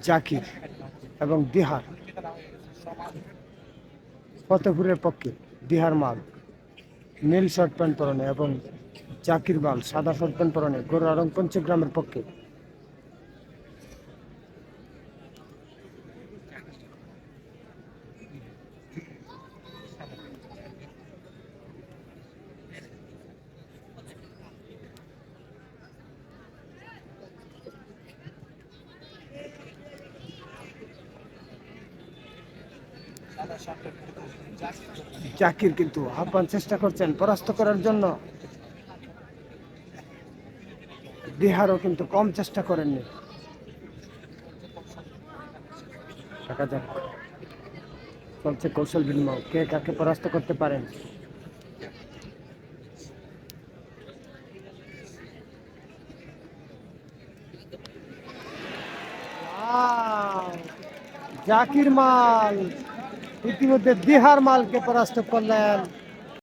জাকির এবং দিহার ফতেপুরের পক্ষে দিহার মাল নীল শর্ট প্যান্ট পরনে এবং জাকির মাল সাদা শর্ট প্যান্ট পরনে গরুরারং পঞ্চগ্রামের পক্ষে। জাকির কিন্তু আহ্বান চেষ্টা করছেন পরাস্ত করার জন্য, বিহারও কিন্তু কম চেষ্টা করেননি। দেখা যাক চলছে কৌশল বিনিময়, কে কাকে পরাস্ত করতে পারেন। জাকির মাল ইতিমধ্যে দিহার মালকে পরাস্ত করলেন।